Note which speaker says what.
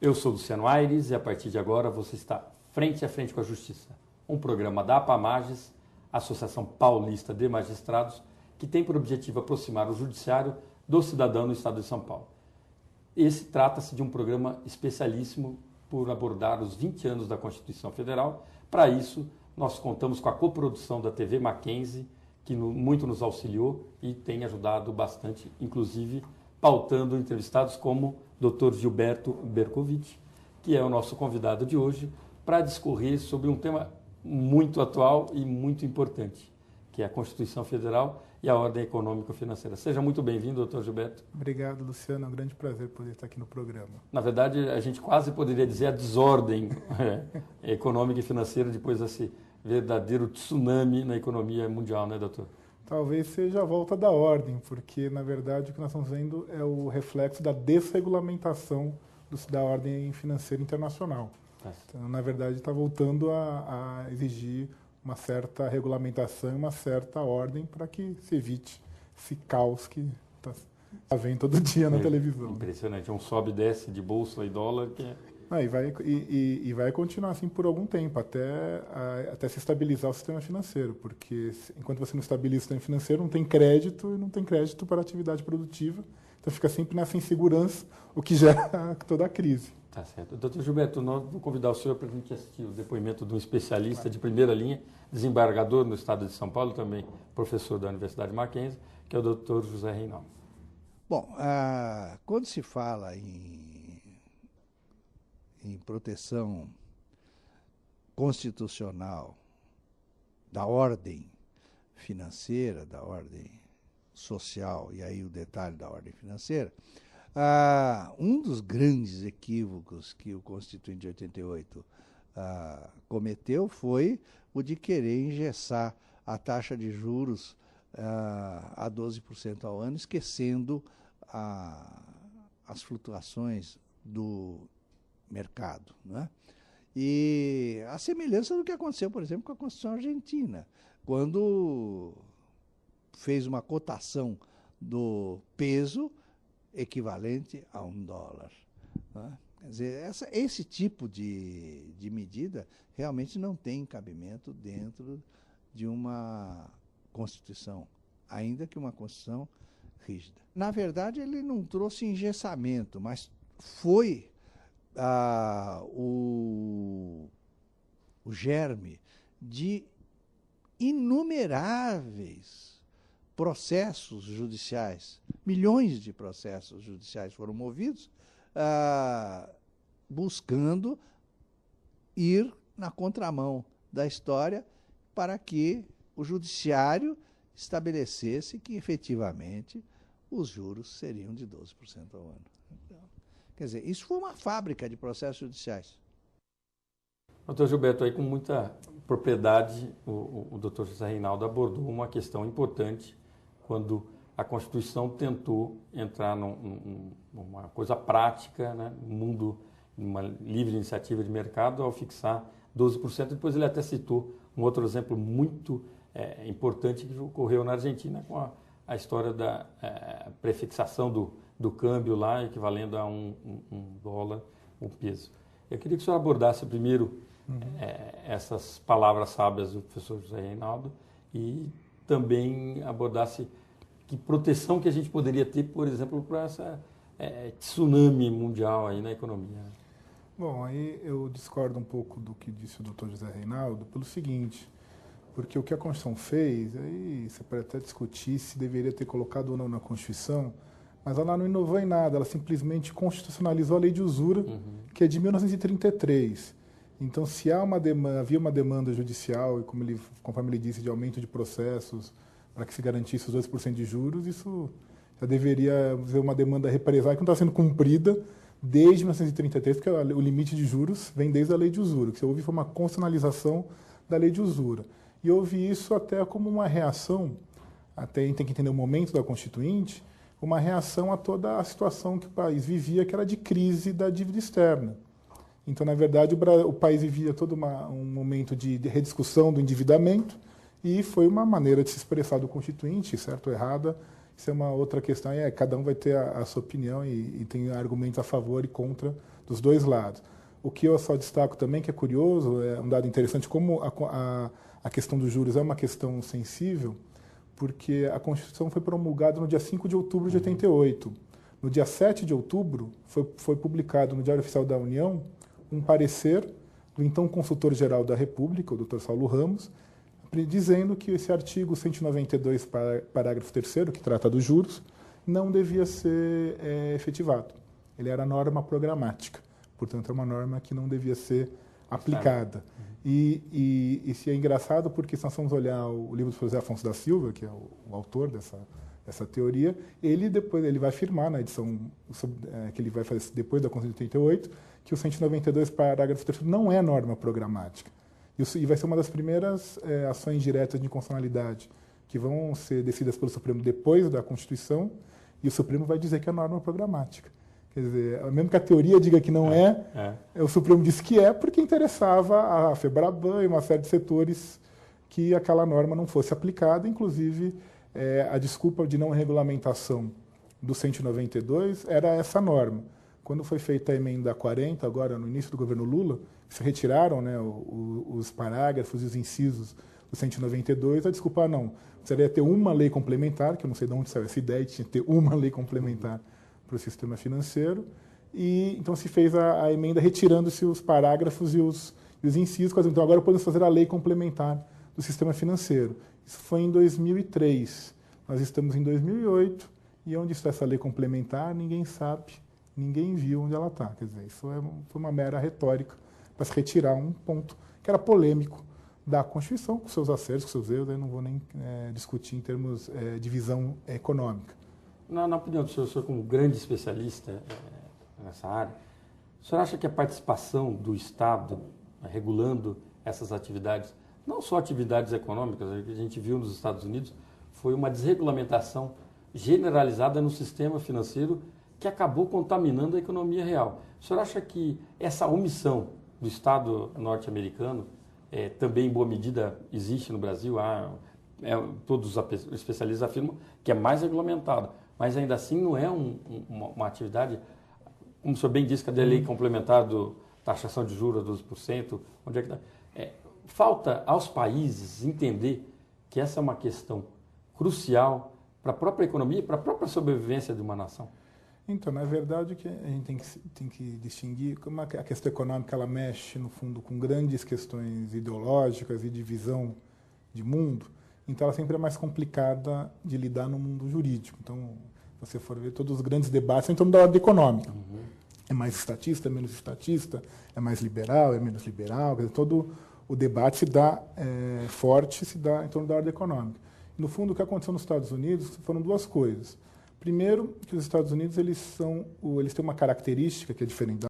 Speaker 1: Eu sou Luciano Aires e a partir de agora você está frente a frente com a Justiça, um programa da APAMages, Associação Paulista de Magistrados, que tem por objetivo aproximar o judiciário do cidadão no estado de São Paulo. Esse trata-se de um programa especialíssimo por abordar os 20 anos da Constituição Federal. Para isso, nós contamos com a coprodução da TV Mackenzie, que muito nos auxiliou e tem ajudado bastante, inclusive pautando entrevistados como o Dr. Gilberto Bercovitch, que é o nosso convidado de hoje, para discorrer sobre um tema muito atual e muito importante, que é a Constituição Federal e a ordem econômico-financeira. Seja muito bem-vindo, doutor Gilberto.
Speaker 2: Obrigado, Luciano. É um grande prazer poder estar aqui no programa.
Speaker 1: Na verdade, a gente quase poderia dizer a desordem econômica e financeira depois desse verdadeiro tsunami na economia mundial, né, doutor?
Speaker 2: Talvez seja a volta da ordem, porque, na verdade, o que nós estamos vendo é o reflexo da desregulamentação da ordem financeira internacional. Então, na verdade, está voltando a exigir uma certa regulamentação e uma certa ordem para que se evite esse caos que está vendo todo dia na televisão.
Speaker 1: Impressionante, um sobe e desce de bolsa e dólar.
Speaker 2: E vai continuar assim por algum tempo, até se estabilizar o sistema financeiro, porque enquanto você não estabiliza o sistema financeiro, não tem crédito e não tem crédito para a atividade produtiva, então fica sempre nessa insegurança, o que gera toda a crise.
Speaker 1: Tá certo. Doutor Gilberto, nós vamos convidar o senhor para a gente assistir o depoimento de um especialista de primeira linha, desembargador no estado de São Paulo, também professor da Universidade Mackenzie, que é o doutor José Reinaldo.
Speaker 3: Bom, quando se fala em proteção constitucional da ordem financeira, da ordem social, e aí o detalhe da ordem financeira, um dos grandes equívocos que o Constituinte de 88 cometeu foi o de querer engessar a taxa de juros a 12% ao ano, esquecendo as flutuações do mercado, né? E a semelhança do que aconteceu, por exemplo, com a Constituição Argentina, quando fez uma cotação do peso equivalente a $1, né? Quer dizer, esse tipo de medida realmente não tem cabimento dentro de uma Constituição, ainda que uma Constituição rígida. Na verdade, ele não trouxe engessamento, mas foi o germe de inumeráveis processos judiciais, milhões de processos judiciais foram movidos buscando ir na contramão da história para que o judiciário estabelecesse que efetivamente os juros seriam de 12% ao ano. Quer dizer, isso foi uma fábrica de processos judiciais.
Speaker 1: Doutor Gilberto, aí com muita propriedade, o doutor José Reinaldo abordou uma questão importante quando a Constituição tentou entrar numa coisa prática, né, no mundo, numa livre iniciativa de mercado, ao fixar 12%. Depois ele até citou um outro exemplo muito importante que ocorreu na Argentina com a história da prefixação do câmbio lá, equivalendo a um dólar, um peso. Eu queria que o senhor abordasse primeiro essas palavras sábias do professor José Reinaldo e também abordasse que proteção que a gente poderia ter, por exemplo, para essa tsunami mundial aí na economia.
Speaker 2: Bom, aí eu discordo um pouco do que disse o doutor José Reinaldo pelo seguinte, porque o que a Constituição fez, aí você pode até discutir se deveria ter colocado ou não na Constituição, mas ela não inovou em nada, ela simplesmente constitucionalizou a lei de usura, que é de 1933. Então, se havia uma demanda judicial, e conforme ele disse, de aumento de processos, para que se garantisse os 2% de juros, isso já deveria ser uma demanda represada que não está sendo cumprida desde 1933, porque o limite de juros vem desde a lei de usura. O que houve foi uma constitucionalização da lei de usura. E houve isso até como uma reação, até a gente tem que entender o momento da Constituinte, uma reação a toda a situação que o país vivia, que era de crise da dívida externa. Então, na verdade, o país vivia todo um momento de rediscussão do endividamento e foi uma maneira de se expressar do Constituinte, certo ou errada. Isso é uma outra questão, cada um vai ter a sua opinião e tem argumentos a favor e contra dos dois lados. O que eu só destaco também, que é curioso, é um dado interessante, como a questão dos juros é uma questão sensível, porque a Constituição foi promulgada no dia 5 de outubro de 88. No dia 7 de outubro, foi publicado no Diário Oficial da União um parecer do então consultor-geral da República, o Dr. Saulo Ramos, dizendo que esse artigo 192, parágrafo 3º, que trata dos juros, não devia ser efetivado. Ele era norma programática, portanto, é uma norma que não devia ser aplicada. E isso é engraçado porque, se nós formos olhar o livro do José Afonso da Silva, que é o autor dessa teoria, ele vai afirmar na edição que ele vai fazer depois da Constituição de 88, que o 192, parágrafo 3º, não é norma programática. E vai ser uma das primeiras ações diretas de inconstitucionalidade que vão ser decididas pelo Supremo depois da Constituição, e o Supremo vai dizer que é norma programática. Quer dizer, mesmo que a teoria diga que não o Supremo disse que é porque interessava a FEBRABAN e uma série de setores que aquela norma não fosse aplicada, inclusive a desculpa de não regulamentação do 192 era essa norma. Quando foi feita a emenda 40, agora no início do governo Lula, se retiraram, né, os parágrafos e os incisos do 192, a desculpa não. Precisaria ter uma lei complementar, que eu não sei de onde saiu essa ideia, tinha que ter uma lei complementar para o sistema financeiro, e então se fez a emenda retirando-se os parágrafos e os incisos, então agora podemos fazer a lei complementar do sistema financeiro. Isso foi em 2003. Nós estamos em 2008, e onde está essa lei complementar, ninguém sabe, ninguém viu onde ela está. Quer dizer, isso foi uma mera retórica para se retirar um ponto que era polêmico da Constituição, com seus acertos, com seus erros, eu não vou nem discutir em termos de visão econômica.
Speaker 1: Na opinião do senhor como grande especialista nessa área, o senhor acha que a participação do Estado regulando essas atividades, não só atividades econômicas, que a gente viu nos Estados Unidos, foi uma desregulamentação generalizada no sistema financeiro que acabou contaminando a economia real. O senhor acha que essa omissão do Estado norte-americano também, em boa medida, existe no Brasil? Todos os especialistas afirmam que é mais regulamentado, mas ainda assim não é uma atividade, como o senhor bem disse, cadê a lei complementar do taxação de juros a 12%? Onde é que está? Falta aos países entender que essa é uma questão crucial para a própria economia e para a própria sobrevivência de uma nação.
Speaker 2: Então, na verdade, que a gente tem que distinguir como a questão econômica ela mexe, no fundo, com grandes questões ideológicas e de visão de mundo, então ela sempre é mais complicada de lidar no mundo jurídico. Então, se você for ver todos os grandes debates em torno da ordem econômica. É mais estatista, é menos estatista, é mais liberal, é menos liberal, quer dizer, todo o debate se dá forte, se dá em torno da ordem econômica. No fundo, o que aconteceu nos Estados Unidos foram duas coisas. Primeiro, que os Estados Unidos eles têm uma característica que é diferente